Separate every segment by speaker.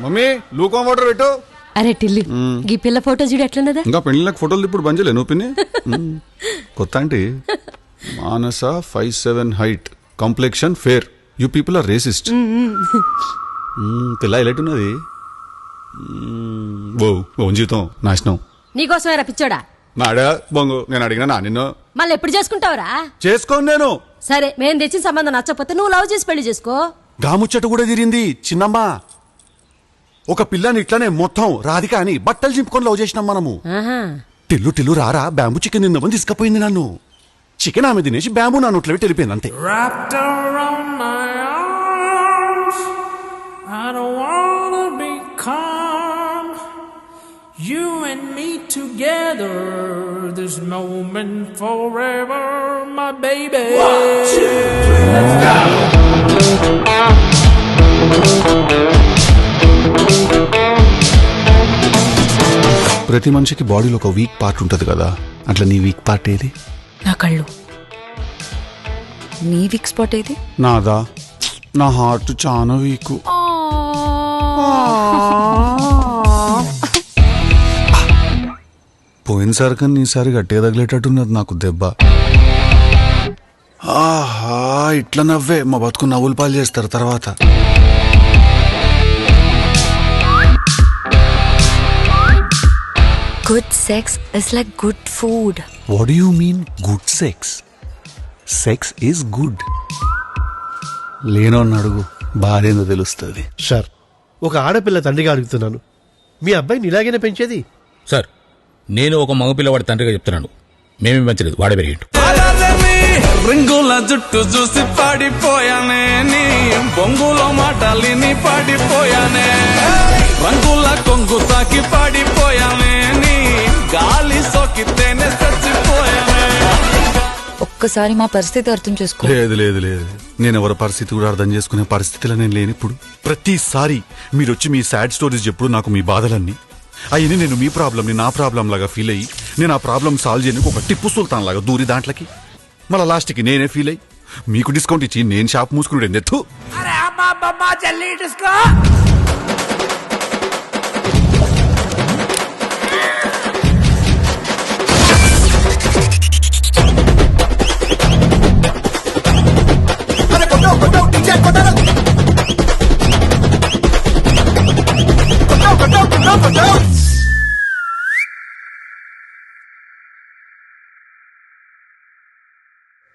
Speaker 1: Mummy లూకం water పెట్టు.
Speaker 2: అరే టిల్లు ఈ పిల్ల ఫోటో చూడు ఎట్లున్నదా.
Speaker 1: ఇంకా పెళ్ళిళ్ళకి ఫోటోలు ఇప్పుడు బంద్ చేయలే నువ్వు పిన్ని. కొత్త అంటే Manasa 5'7" height, complexion fair, you people are racist. పిల్ల హైలైట్ ఉన్నది. ఓ జీవితం నాశనం.
Speaker 2: నీకోసమే రప్పించాడా
Speaker 1: నాడా బొంగు. నేను అడిగినా నిన్ను
Speaker 2: మళ్ళీ ఎప్పుడు చేసుకుంటావురా?
Speaker 1: చేసుకోను నేను.
Speaker 2: సరే మేము తెచ్చిన సంబంధం నచ్చకపోతే నువ్వు లవ్ చేసి పెళ్లి చేసుకో.
Speaker 1: గాముచ్చట కూడా తిరిగింది చిన్నమ్మా. ఒక పిల్లని ఇట్లానే మొత్తం రాధిక అని బట్టలు చింపుకొని లవ్ చేసినాం మనము. టిల్లు టిల్లు రారా బ్యాంబు చికెన్ తిందామని తీసుకుపోయింది నన్ను. చికెన్ ఆమె తినేసి బ్యాంబు నా నోట్లో వెళ్ళిపోయింది అంతే.
Speaker 3: You and me together, this moment forever, my baby. 1, 2, 3, let's go.
Speaker 1: ప్రతి మనిషికి బాడీలో ఒక వీక్ పార్ట్ ఉంటది కదా, అట్లా నీ వీక్ పార్ట్ ఏది?
Speaker 4: నా కళ్ళు. నీ వీక్ స్పాట్ ఏది?
Speaker 1: నాదా, నా హార్ట్ చాలా వీక్. పోయినసారి కన్నా ఈసారి గట్టిగా తగిలేటట్టున్నది నాకు దెబ్బ. ఆహా, ఇట్లా నవ్వే మా బతుకు నవ్వులు పాలు చేస్తారు తర్వాత.
Speaker 4: Good sex is like good food.
Speaker 1: What do you mean good sex? Sex is good. లేనోని అడుగు, బాధేందో తెలుస్తుంది.
Speaker 5: సార్, ఒక ఆడపిల్ల తండ్రిగా అడుగుతున్నాను, మీ అబ్బాయిని ఇలాగైనా పెంచేది?
Speaker 6: సార్, నేను ఒక మగపిల్లవాడి తండ్రిగా చెప్తున్నాను, మేమేం పెంచలేదు, వాడే పెరిగిండు.
Speaker 7: రింగుల జుట్టు చూసి పాడిపోయానే, నీ బొంగులో మాటలిని పాడిపోయానే, రంగుల కొంగు తాకి పాడిపోయానే, నీ గాలి సోకితేనే చచ్చిపోయానే.
Speaker 4: ఒక్కసారి మా పరిస్థితి అర్థం చేసుకో.
Speaker 1: లేదు లేదు లేదు, నేను ఎవరి పరిస్థితి కూడా అర్థం చేసుకునే పరిస్థితిలో నేను లేని. ఇప్పుడు ప్రతిసారి మీరు వచ్చి మీ సాడ్ స్టోరీస్ చెప్పుడు నాకు మీ బాధలన్నీ అయ్యి నేను మీ ప్రాబ్లంని నా ప్రాబ్లం లాగా ఫీల్ అయ్యి నేను ఆ ప్రాబ్లం సాల్వ్ చేయడానికి ఒక టిప్పు సుల్తాన్ లాగా దూరి దాంట్లోకి మళ్ళీ లాస్ట్కి నేనే ఫీల్ అయ్యి మీకు డిస్కౌంట్ ఇచ్చి నేను షాప్ మూసుకుని ఎత్తు.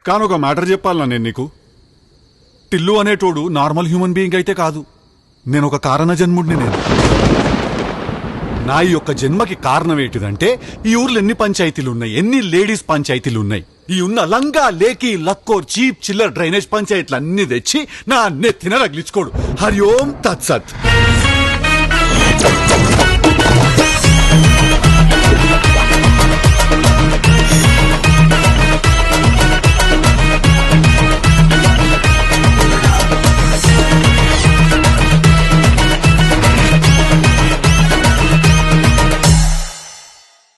Speaker 1: కానీ ఒక మ్యాటర్ చెప్పాలన్నా నేను నీకు, టిల్లు అనేటోడు నార్మల్ హ్యూమన్ బీయింగ్ అయితే కాదు, నేను ఒక కారణ జన్ముడిని. నేను నా ఈ యొక్క జన్మకి కారణం ఏంటిదంటే ఈ ఊర్లో ఎన్ని పంచాయతీలు ఉన్నాయి, ఎన్ని లేడీస్ పంచాయతీలు ఉన్నాయి, ఈ ఉన్న లంగా లేకి లక్కోర్ చీప్ చిల్లర్ డ్రైనేజ్ పంచాయతీలు అన్ని తెచ్చి నా నెత్తిన రగిలించుకోడు. హరి ఓం తత్సత్.